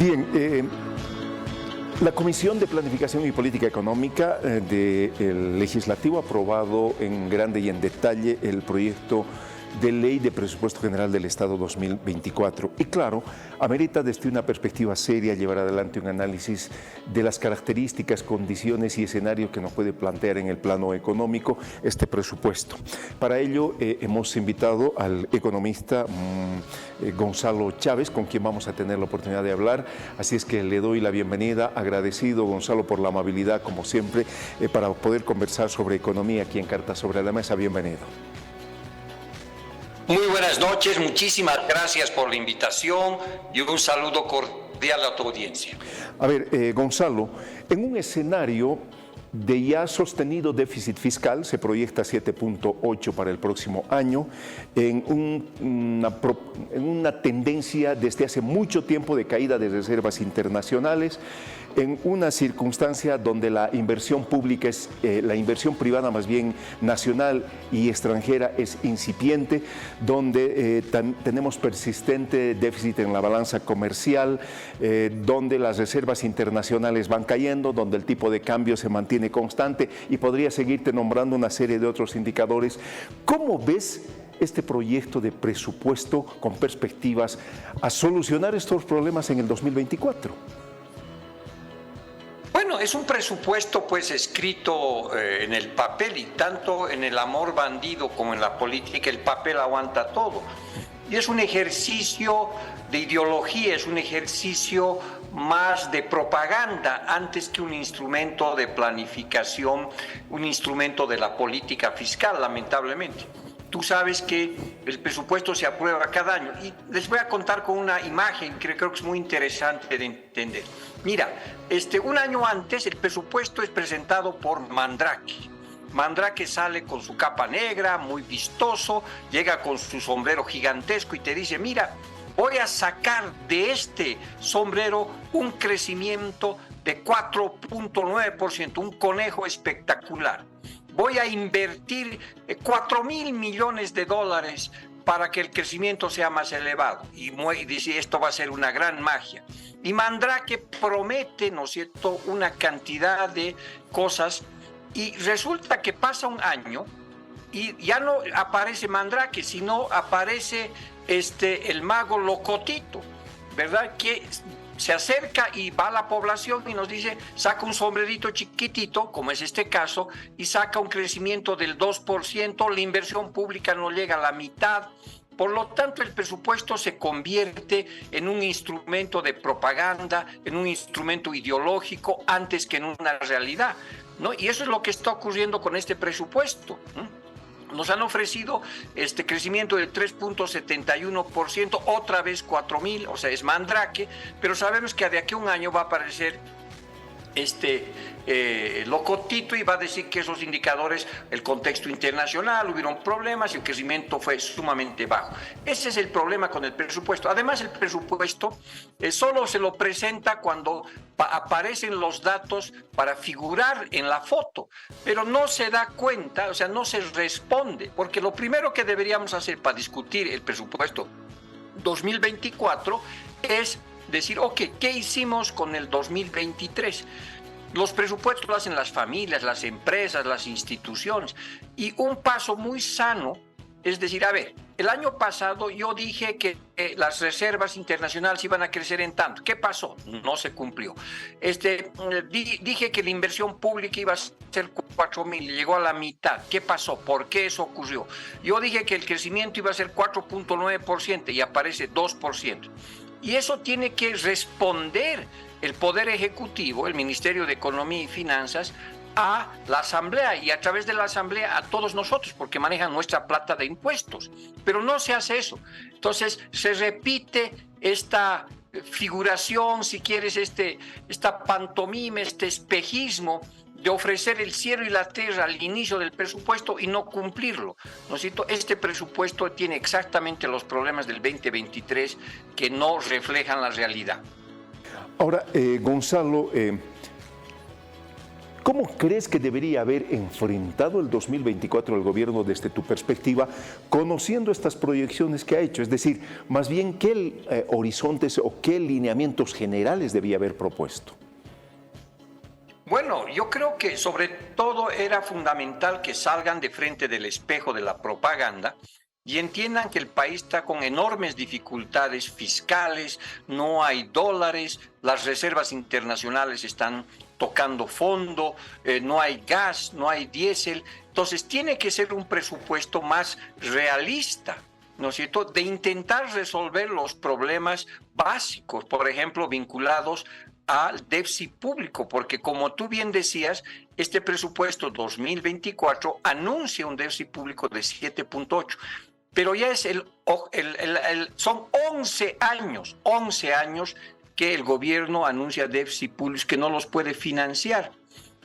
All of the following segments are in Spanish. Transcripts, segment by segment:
Bien, la Comisión de Planificación y Política Económica del Legislativo ha aprobado en grande y en detalle el proyecto de Ley de Presupuesto General del Estado 2024. Y claro, amerita desde una perspectiva seria llevar adelante un análisis de las características, condiciones y escenarios que nos puede plantear en el plano económico este presupuesto. Para ello hemos invitado al economista Gonzalo Chávez, con quien vamos a tener la oportunidad de hablar. Así es que le doy la bienvenida, agradecido Gonzalo por la amabilidad como siempre para poder conversar sobre economía aquí en Cartas sobre la Mesa. Bienvenido. Muy buenas noches, muchísimas gracias por la invitación y un saludo cordial a tu audiencia. A ver, Gonzalo, en un escenario de ya sostenido déficit fiscal, se proyecta 7.8 para el próximo año, en una tendencia desde hace mucho tiempo de caída de reservas internacionales, en una circunstancia donde la inversión pública la inversión privada más bien nacional y extranjera es incipiente, donde tenemos persistente déficit en la balanza comercial, donde las reservas internacionales van cayendo, donde el tipo de cambio se mantiene constante y podría seguirte nombrando una serie de otros indicadores. ¿Cómo ves este proyecto de presupuesto con perspectivas a solucionar estos problemas en el 2024? Bueno, es un presupuesto pues escrito en el papel, y tanto en el amor bandido como en la política el papel aguanta todo. Y es un ejercicio de ideología, es un ejercicio más de propaganda antes que un instrumento de planificación, un instrumento de la política fiscal, lamentablemente. Tú sabes que el presupuesto se aprueba cada año y les voy a contar con una imagen que creo que es muy interesante de entender. Mira, un año antes el presupuesto es presentado por Mandrake. Mandrake sale con su capa negra, muy vistoso, llega con su sombrero gigantesco y te dice, mira, voy a sacar de este sombrero un crecimiento de 4.9%, un conejo espectacular. Voy a invertir 4.000 millones de dólares para que el crecimiento sea más elevado. Y dice, esto va a ser una gran magia. Y Mandrake promete, ¿no es cierto?, una cantidad de cosas, y resulta que pasa un año y ya no aparece Mandrake, sino aparece el mago Locotito, ¿verdad?, que se acerca y va a la población y nos dice, saca un sombrerito chiquitito, como es este caso, y saca un crecimiento del 2%, la inversión pública no llega a la mitad. Por lo tanto, el presupuesto se convierte en un instrumento de propaganda, en un instrumento ideológico, antes que en una realidad, ¿no? Y eso es lo que está ocurriendo con este presupuesto, ¿no? Nos han ofrecido crecimiento del 3.71%, otra vez 4.000, o sea, es Mandrake, pero sabemos que de aquí a un año va a aparecer Locotito y va a decir que esos indicadores, el contexto internacional, hubieron problemas y el crecimiento fue sumamente bajo. Ese es el problema con el presupuesto. Además, el presupuesto solo se lo presenta cuando aparecen los datos para figurar en la foto, pero no se da cuenta, o sea, no se responde, porque lo primero que deberíamos hacer para discutir el presupuesto 2024 es decir, ok, ¿qué hicimos con el 2023? Los presupuestos lo hacen las familias, las empresas, las instituciones. Y un paso muy sano es decir, a ver, el año pasado yo dije que las reservas internacionales iban a crecer en tanto. ¿Qué pasó? No se cumplió. Dije que la inversión pública iba a ser 4.000, llegó a la mitad. ¿Qué pasó? ¿Por qué eso ocurrió? Yo dije que el crecimiento iba a ser 4.9% y aparece 2%. Y eso tiene que responder el Poder Ejecutivo, el Ministerio de Economía y Finanzas, a la Asamblea y a través de la Asamblea a todos nosotros, porque manejan nuestra plata de impuestos. Pero no se hace eso. Entonces se repite esta figuración, si quieres, esta pantomima, este espejismo de ofrecer el cielo y la tierra al inicio del presupuesto y no cumplirlo, ¿no es cierto? Este presupuesto tiene exactamente los problemas del 2023 que no reflejan la realidad. Ahora, Gonzalo, ¿Cómo crees que debería haber enfrentado el 2024 el gobierno desde tu perspectiva, conociendo estas proyecciones que ha hecho? Es decir, más bien, ¿qué horizontes o qué lineamientos generales debía haber propuesto? Bueno, yo creo que sobre todo era fundamental que salgan de frente del espejo de la propaganda y entiendan que el país está con enormes dificultades fiscales, no hay dólares, las reservas internacionales están tocando fondo, no hay gas, no hay diésel. Entonces tiene que ser un presupuesto más realista, ¿no es cierto?, de intentar resolver los problemas básicos, por ejemplo, vinculados al déficit público, porque como tú bien decías, este presupuesto 2024 anuncia un déficit público de 7.8, pero ya es son 11 años que el gobierno anuncia déficit público que no los puede financiar,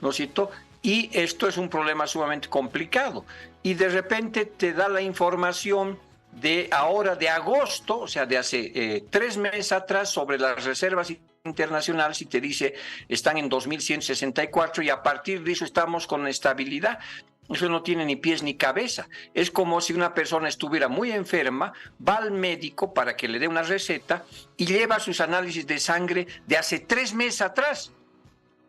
¿no es cierto? Y esto es un problema sumamente complicado. Y de repente te da la información de ahora, de agosto, o sea, de hace 3 meses atrás, sobre las reservas internacionales, y te dice están en 2.164 y a partir de eso estamos con estabilidad. Eso no tiene ni pies ni cabeza. Es como si una persona estuviera muy enferma, va al médico para que le dé una receta y lleva sus análisis de sangre de hace 3 meses atrás.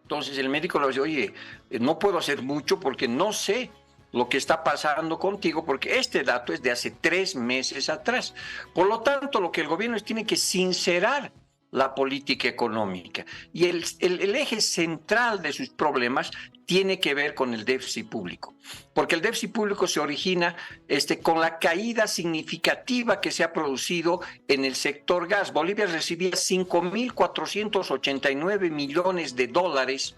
Entonces el médico le dice, oye, no puedo hacer mucho porque no sé lo que está pasando contigo, porque este dato es de hace 3 meses atrás. Por lo tanto, lo que el gobierno tiene que sincerar la política económica. Y el eje central de sus problemas tiene que ver con el déficit público, porque el déficit público se origina con la caída significativa que se ha producido en el sector gas. Bolivia recibía 5.489 millones de dólares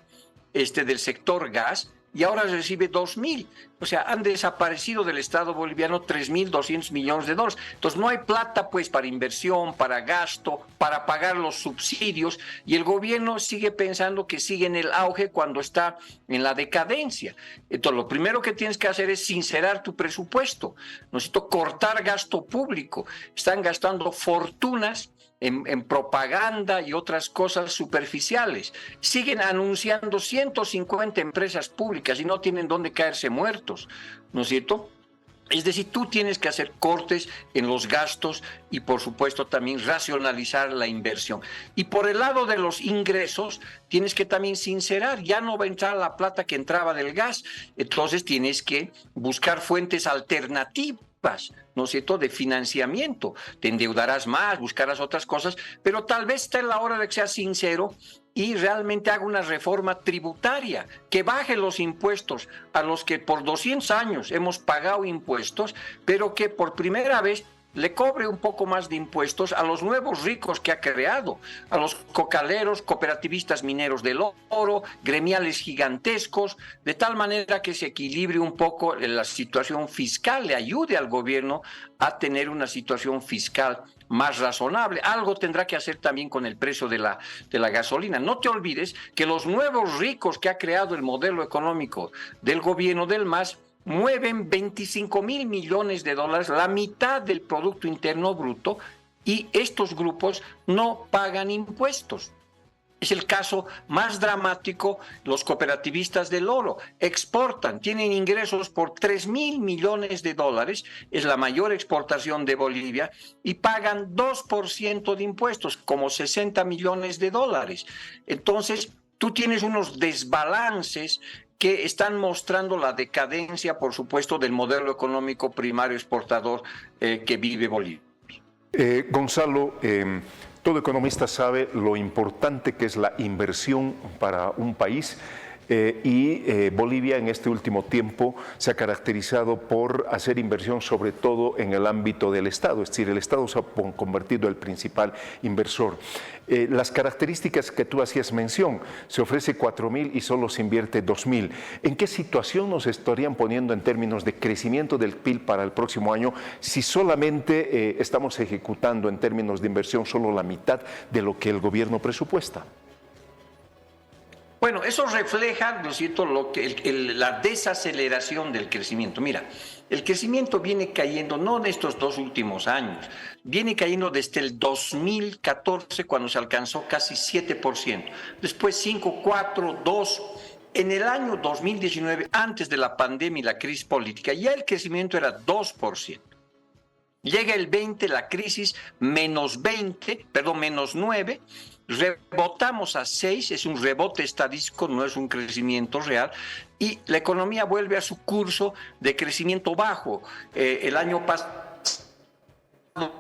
del sector gas, y ahora recibe 2.000. O sea, han desaparecido del Estado boliviano 3.200 millones de dólares. Entonces no hay plata pues para inversión, para gasto, para pagar los subsidios, y el gobierno sigue pensando que sigue en el auge cuando está en la decadencia. Entonces lo primero que tienes que hacer es sincerar tu presupuesto. Necesito cortar gasto público. Están gastando fortunas en propaganda y otras cosas superficiales. Siguen anunciando 150 empresas públicas y no tienen dónde caerse muertos, ¿no es cierto? Es decir, tú tienes que hacer cortes en los gastos y, por supuesto, también racionalizar la inversión. Y por el lado de los ingresos, tienes que también sincerar, ya no va a entrar la plata que entraba del gas, entonces tienes que buscar fuentes alternativas, ¿no es cierto?, de financiamiento. Te endeudarás más, buscarás otras cosas, pero tal vez está en la hora de que seas sincero y realmente haga una reforma tributaria, que baje los impuestos a los que por 200 años hemos pagado impuestos, pero que por primera vez le cobre un poco más de impuestos a los nuevos ricos que ha creado, a los cocaleros, cooperativistas mineros del oro, gremiales gigantescos, de tal manera que se equilibre un poco la situación fiscal, le ayude al gobierno a tener una situación fiscal más razonable. Algo tendrá que hacer también con el precio de la gasolina. No te olvides que los nuevos ricos que ha creado el modelo económico del gobierno del MAS mueven 25.000 millones de dólares, la mitad del Producto Interno Bruto, y estos grupos no pagan impuestos. Es el caso más dramático. Los cooperativistas del oro exportan, tienen ingresos por 3.000 millones de dólares, es la mayor exportación de Bolivia, y pagan 2% de impuestos, como 60 millones de dólares. Entonces, tú tienes unos desbalances que están mostrando la decadencia, por supuesto, del modelo económico primario exportador que vive Bolivia. Gonzalo, todo economista sabe lo importante que es la inversión para un país. Bolivia en este último tiempo se ha caracterizado por hacer inversión sobre todo en el ámbito del Estado, es decir, el Estado se ha convertido en el principal inversor. Las características que tú hacías mención, se ofrece 4.000 y solo se invierte 2.000. ¿En qué situación nos estarían poniendo en términos de crecimiento del PIB para el próximo año si solamente estamos ejecutando en términos de inversión solo la mitad de lo que el gobierno presupuesta? Bueno, eso refleja, ¿no es cierto?, la desaceleración del crecimiento. Mira, el crecimiento viene cayendo, no en estos 2 últimos años, viene cayendo desde el 2014, cuando se alcanzó casi 7%, después 5, 4, 2, En el año 2019, antes de la pandemia y la crisis política, ya el crecimiento era 2%. Llega el 20, la crisis, menos 9, rebotamos a 6, es un rebote estadístico, no es un crecimiento real, y la economía vuelve a su curso de crecimiento bajo. El año pasado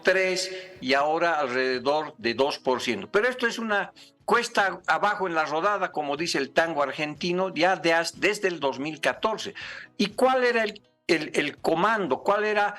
3 y ahora alrededor de 2%. Pero esto es una cuesta abajo en la rodada, como dice el tango argentino, ya desde el 2014. ¿Y cuál era el comando? ¿Cuál era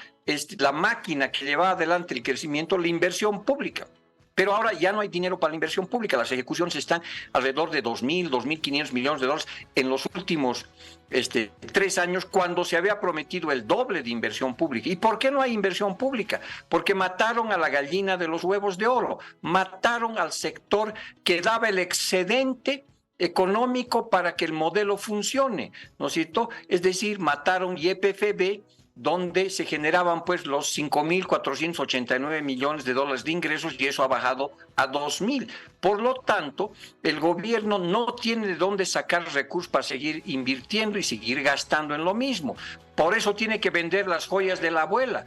la máquina que llevaba adelante el crecimiento? La inversión pública. Pero ahora ya no hay dinero para la inversión pública. Las ejecuciones están alrededor de 2.000, 2.500 millones de dólares en los últimos 3 años, cuando se había prometido el doble de inversión pública. ¿Y por qué no hay inversión pública? Porque mataron a la gallina de los huevos de oro. Mataron al sector que daba el excedente económico para que el modelo funcione, ¿no es cierto? Es decir, mataron YPFB, donde se generaban pues los 5.489 millones de dólares de ingresos, y eso ha bajado a 2.000. Por lo tanto, el gobierno no tiene de dónde sacar recursos para seguir invirtiendo y seguir gastando en lo mismo. Por eso tiene que vender las joyas de la abuela.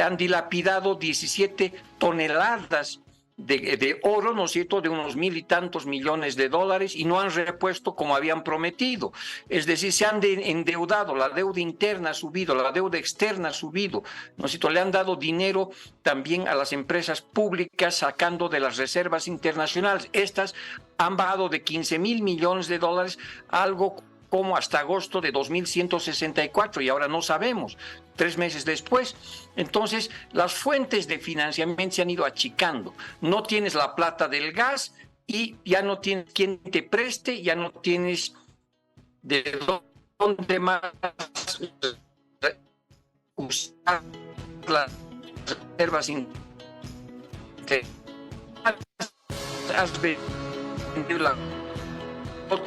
Han dilapidado 17 toneladas de oro, ¿no es cierto?, de unos 1.000 y tantos millones de dólares, y no han repuesto como habían prometido. Es decir, se han endeudado, la deuda interna ha subido, la deuda externa ha subido, ¿no es cierto? Le han dado dinero también a las empresas públicas sacando de las reservas internacionales. Estas han bajado de 15.000 millones de dólares a algo como hasta agosto de 2.164, y ahora no sabemos, 3 meses después. Entonces, las fuentes de financiamiento se han ido achicando. No tienes la plata del gas y ya no tienes quien te preste, ya no tienes de dónde más usar las reservas internacionales. Has vendido la...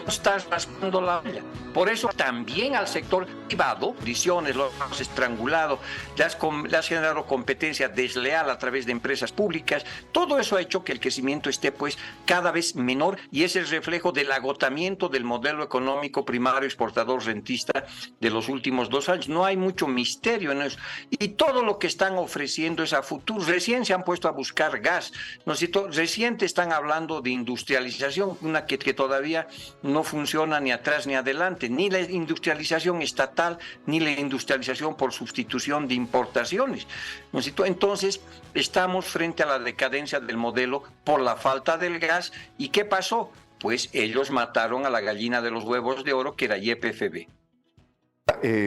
estás raspando la olla. Por eso también al sector privado, prisiones, lo has estrangulado, le has generado competencia desleal a través de empresas públicas. Todo eso ha hecho que el crecimiento esté pues cada vez menor, y es el reflejo del agotamiento del modelo económico primario exportador rentista de los últimos 2 años. No hay mucho misterio en eso. Y todo lo que están ofreciendo es a futuro. Recién se han puesto a buscar gas, ¿no es cierto? Recién te están hablando de industrialización, una que todavía no funciona ni atrás ni adelante, ni la industrialización estatal, ni la industrialización por sustitución de importaciones, ¿no es cierto? Entonces, estamos frente a la decadencia del modelo por la falta del gas. ¿Y qué pasó? Pues ellos mataron a la gallina de los huevos de oro, que era YPFB.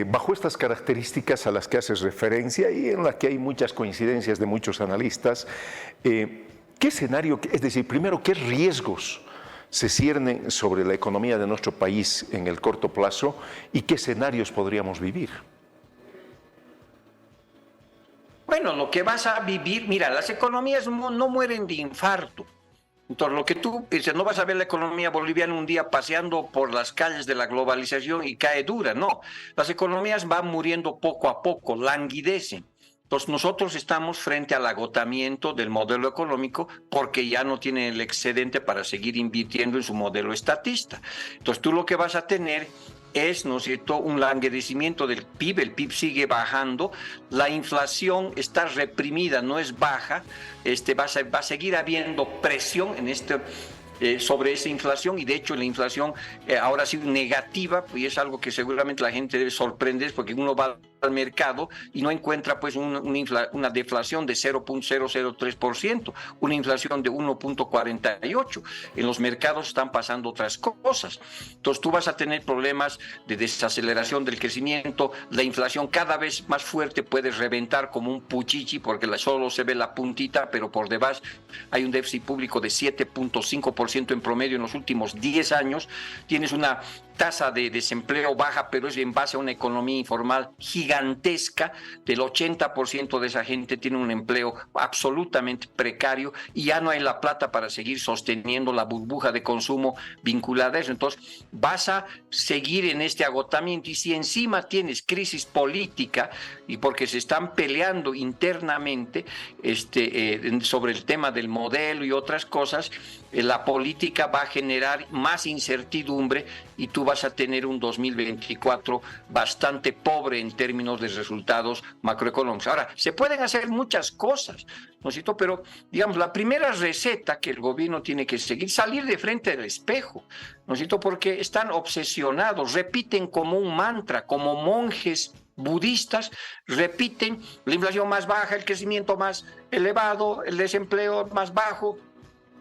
Bajo estas características a las que haces referencia y en las que hay muchas coincidencias de muchos analistas, ¿qué escenario, es decir, primero, qué riesgos se ciernen sobre la economía de nuestro país en el corto plazo y qué escenarios podríamos vivir? Bueno, lo que vas a vivir, mira, las economías no mueren de infarto. Entonces, lo que tú dices, no vas a ver la economía boliviana un día paseando por las calles de la globalización y cae dura, no. Las economías van muriendo poco a poco, languidecen. Entonces, nosotros estamos frente al agotamiento del modelo económico porque ya no tiene el excedente para seguir invirtiendo en su modelo estatista. Entonces, tú lo que vas a tener es, ¿no es cierto?, un languidecimiento del PIB. El PIB sigue bajando, la inflación está reprimida, no es baja, va a seguir habiendo presión en sobre esa inflación, y de hecho la inflación ahora ha sido negativa, y es algo que seguramente la gente debe sorprender, porque uno va al mercado y no encuentra pues una deflación de 0.003%, una inflación de 1.48%. En los mercados están pasando otras cosas. Entonces tú vas a tener problemas de desaceleración del crecimiento, la inflación cada vez más fuerte, puede reventar como un puchichi porque solo se ve la puntita, pero por debajo hay un déficit público de 7.5% en promedio en los últimos 10 años. Tienes una tasa de desempleo baja, pero es en base a una economía informal gigantesca. Del 80% de esa gente tiene un empleo absolutamente precario y ya no hay la plata para seguir sosteniendo la burbuja de consumo vinculada a eso. Entonces vas a seguir en este agotamiento, y si encima tienes crisis política y porque se están peleando internamente sobre el tema del modelo y otras cosas, la política va a generar más incertidumbre y tú vas a tener un 2024 bastante pobre en términos de resultados macroeconómicos. Ahora, se pueden hacer muchas cosas, ¿no es cierto? Pero, digamos, la primera receta que el gobierno tiene que seguir, salir de frente al espejo, ¿no es cierto? Porque están obsesionados, repiten como un mantra, como monjes budistas, repiten la inflación más baja, el crecimiento más elevado, el desempleo más bajo,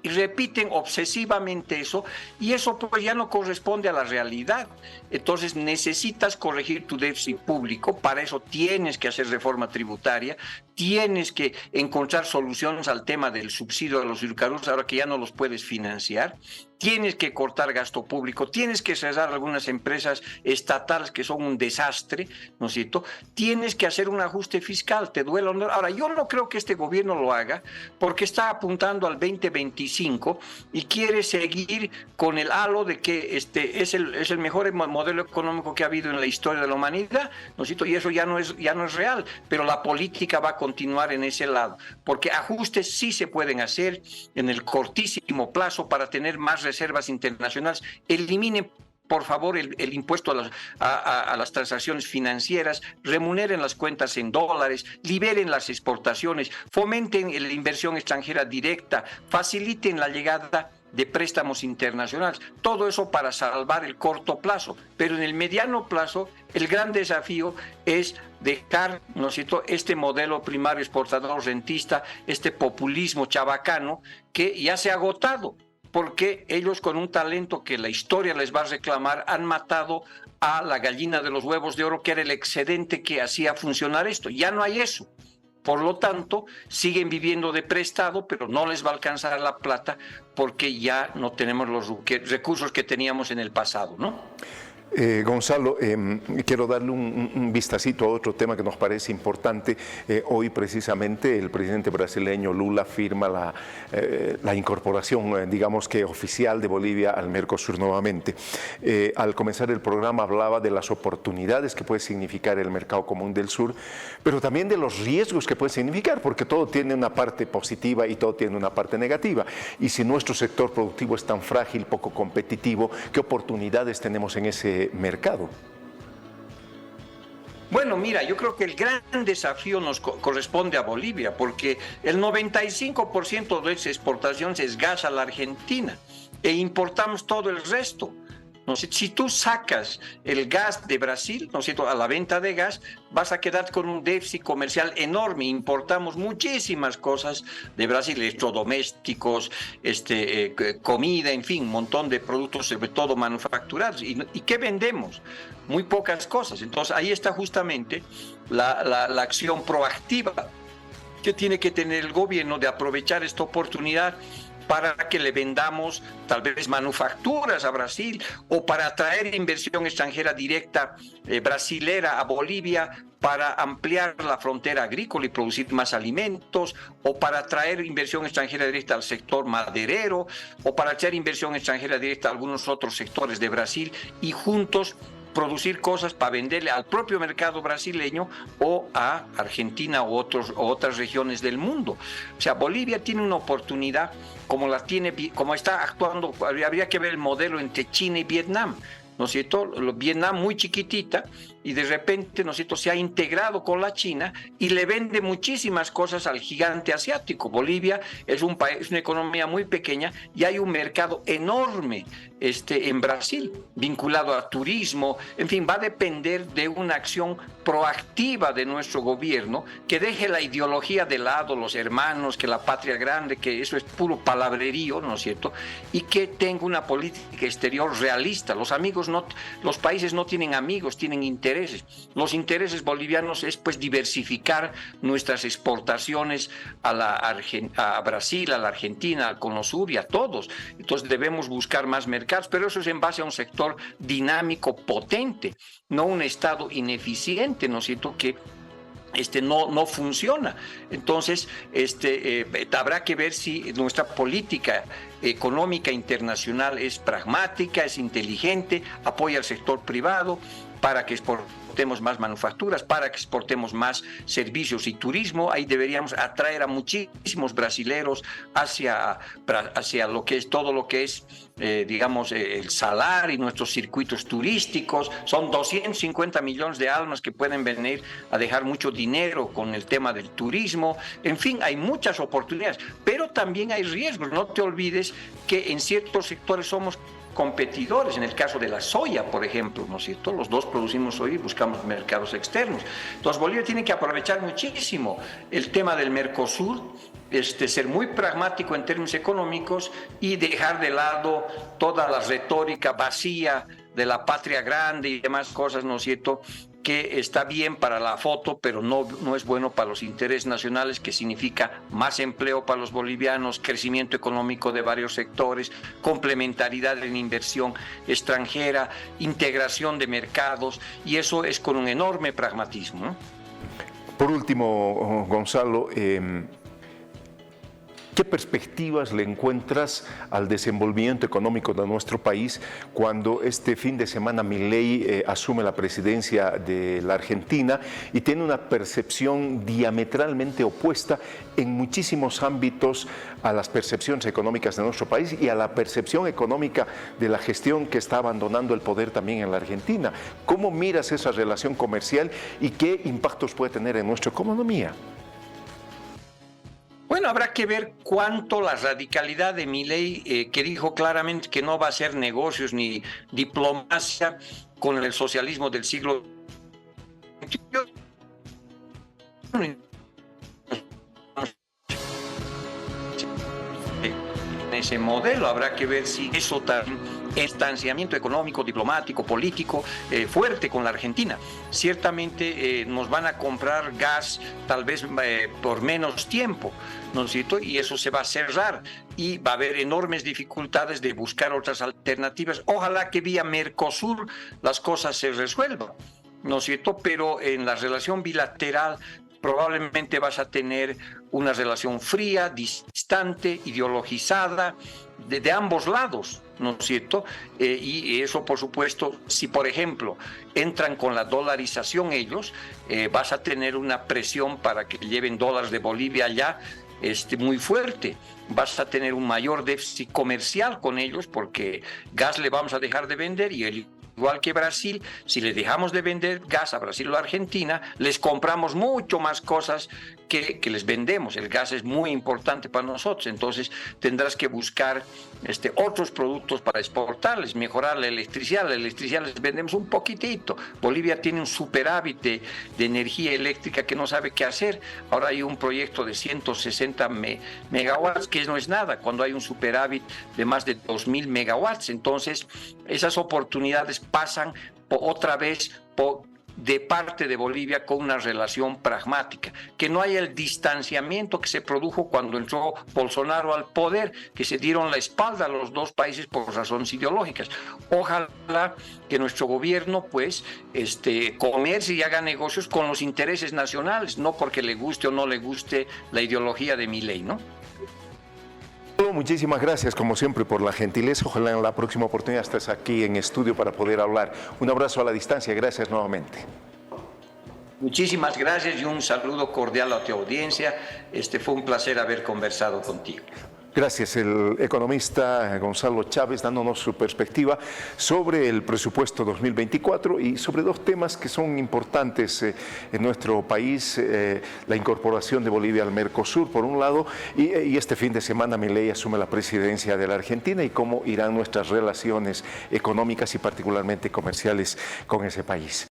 y repiten obsesivamente eso, y eso pues ya no corresponde a la realidad. Entonces necesitas corregir tu déficit público, para eso tienes que hacer reforma tributaria, tienes que encontrar soluciones al tema del subsidio a los hidrocarburos, ahora que ya no los puedes financiar, tienes que cortar gasto público, tienes que cerrar algunas empresas estatales que son un desastre, ¿no es cierto? Tienes que hacer un ajuste fiscal, te duele o no. Ahora, yo no creo que este gobierno lo haga porque está apuntando al 2025 y quiere seguir con el halo de que es el mejor modelo económico que ha habido en la historia de la humanidad, ¿no es cierto? Y eso ya no es real, pero la política va a continuar en ese lado, porque ajustes sí se pueden hacer en el cortísimo plazo para tener más reservas internacionales. Eliminen, por favor, el impuesto a las transacciones financieras, remuneren las cuentas en dólares, liberen las exportaciones, fomenten la inversión extranjera directa, faciliten la llegada de préstamos internacionales, todo eso para salvar el corto plazo, pero en el mediano plazo el gran desafío es dejar, ¿no es cierto?, este modelo primario exportador rentista, este populismo chabacano que ya se ha agotado, porque ellos con un talento que la historia les va a reclamar han matado a la gallina de los huevos de oro, que era el excedente que hacía funcionar esto. Ya no hay eso. Por lo tanto, siguen viviendo de prestado, pero no les va a alcanzar la plata porque ya no tenemos los recursos que teníamos en el pasado, ¿no? Gonzalo, quiero darle un vistacito a otro tema que nos parece importante. Hoy precisamente el presidente brasileño Lula firma la incorporación, digamos que oficial, de Bolivia al Mercosur nuevamente. Al comenzar el programa hablaba de las oportunidades que puede significar el mercado común del sur, pero también de los riesgos que puede significar, porque todo tiene una parte positiva y todo tiene una parte negativa. Y si nuestro sector productivo es tan frágil, poco competitivo, ¿qué oportunidades tenemos en ese mercado? Bueno, mira, yo creo que el gran desafío nos corresponde a Bolivia, porque el 95% de esas exportaciones es gas a la Argentina e importamos todo el resto. ¿No? Si tú sacas el gas de Brasil, ¿no es cierto?, a la venta de gas, vas a quedar con un déficit comercial enorme. Importamos muchísimas cosas de Brasil, electrodomésticos, comida, en fin, un montón de productos, sobre todo manufacturados. ¿Y qué vendemos? Muy pocas cosas. Entonces ahí está justamente la acción proactiva que tiene que tener el gobierno de aprovechar esta oportunidad para que le vendamos tal vez manufacturas a Brasil, o para atraer inversión extranjera directa brasilera a Bolivia para ampliar la frontera agrícola y producir más alimentos, o para atraer inversión extranjera directa al sector maderero, o para atraer inversión extranjera directa a algunos otros sectores de Brasil, y juntos producir cosas para venderle al propio mercado brasileño o a Argentina o otras regiones del mundo. O sea, Bolivia tiene una oportunidad como está actuando. Habría que ver el modelo entre China y Vietnam, ¿no es cierto? Vietnam muy chiquitita y de repente, ¿no es cierto?, se ha integrado con la China y le vende muchísimas cosas al gigante asiático. Bolivia es un país, una economía muy pequeña, y hay un mercado enorme en Brasil, vinculado a turismo. En fin, va a depender de una acción proactiva de nuestro gobierno, que deje la ideología de lado, los hermanos, que la patria es grande, que eso es puro palabrerío, ¿no es cierto?, y que tenga una política exterior realista. Los países no tienen amigos, tienen intereses. Los intereses bolivianos es pues diversificar nuestras exportaciones a Brasil, a la Argentina, al Cono Sur y a todos. Entonces debemos buscar más mercados, pero eso es en base a un sector dinámico, potente, no un Estado ineficiente, ¿no es cierto?, que no funciona. Entonces, habrá que ver si nuestra política económica internacional es pragmática, es inteligente, apoya al sector privado para que exportemos exportemos más manufacturas, para que exportemos más servicios y turismo. Ahí deberíamos atraer a muchísimos brasileros hacia lo que es todo lo que es, digamos, el salar y nuestros circuitos turísticos. Son 250 millones de almas que pueden venir a dejar mucho dinero con el tema del turismo. En fin, hay muchas oportunidades, pero también hay riesgos. No te olvides que en ciertos sectores somos competidores, en el caso de la soya, por ejemplo, ¿no es cierto? Los dos producimos soya y buscamos mercados externos. Entonces, Bolivia tiene que aprovechar muchísimo el tema del Mercosur, ser muy pragmático en términos económicos y dejar de lado toda la retórica vacía de la patria grande y demás cosas, ¿no es cierto?, que está bien para la foto, pero no es bueno para los intereses nacionales, que significa más empleo para los bolivianos, crecimiento económico de varios sectores, complementariedad en inversión extranjera, integración de mercados, y eso es con un enorme pragmatismo, ¿no? Por último, Gonzalo, ¿qué perspectivas le encuentras al desenvolvimiento económico de nuestro país cuando este fin de semana Milei asume la presidencia de la Argentina y tiene una percepción diametralmente opuesta en muchísimos ámbitos a las percepciones económicas de nuestro país y a la percepción económica de la gestión que está abandonando el poder también en la Argentina? ¿Cómo miras esa relación comercial y qué impactos puede tener en nuestra economía? Bueno, habrá que ver cuánto la radicalidad de Milei, que dijo claramente que no va a hacer negocios ni diplomacia con el socialismo del siglo XXI. En ese modelo habrá que ver si eso también distanciamiento económico, diplomático, político fuerte con la Argentina. Ciertamente nos van a comprar gas tal vez por menos tiempo, ¿no es cierto? Y eso se va a cerrar y va a haber enormes dificultades de buscar otras alternativas. Ojalá que vía Mercosur las cosas se resuelvan, ¿no es cierto? Pero en la relación bilateral probablemente vas a tener una relación fría, distante, ideologizada, de ambos lados, ¿no es cierto? Y eso, por supuesto, si por ejemplo entran con la dolarización ellos, vas a tener una presión para que lleven dólares de Bolivia allá, muy fuerte. Vas a tener un mayor déficit comercial con ellos porque gas le vamos a dejar de vender y igual que Brasil, si le dejamos de vender gas a Brasil o a Argentina, les compramos mucho más cosas que les vendemos. El gas es muy importante para nosotros, entonces tendrás que buscar otros productos para exportarles, mejorar la electricidad les vendemos un poquitito. Bolivia tiene un superávit de energía eléctrica que no sabe qué hacer. Ahora hay un proyecto de 160 megawatts, que no es nada, cuando hay un superávit de más de 2.000 megawatts. Entonces, esas oportunidades pasan otra vez de parte de Bolivia con una relación pragmática, que no haya el distanciamiento que se produjo cuando entró Bolsonaro al poder, que se dieron la espalda a los dos países por razones ideológicas. Ojalá que nuestro gobierno pues comercie y haga negocios con los intereses nacionales, no porque le guste o no le guste la ideología de Milei, ¿no? Muchísimas gracias, como siempre, por la gentileza. Ojalá en la próxima oportunidad estés aquí en estudio para poder hablar. Un abrazo a la distancia. Gracias nuevamente. Muchísimas gracias y un saludo cordial a tu audiencia. Fue un placer haber conversado contigo. Gracias, el economista Gonzalo Chávez dándonos su perspectiva sobre el presupuesto 2024 y sobre dos temas que son importantes en nuestro país, la incorporación de Bolivia al Mercosur por un lado y este fin de semana Milei asume la presidencia de la Argentina y cómo irán nuestras relaciones económicas y particularmente comerciales con ese país.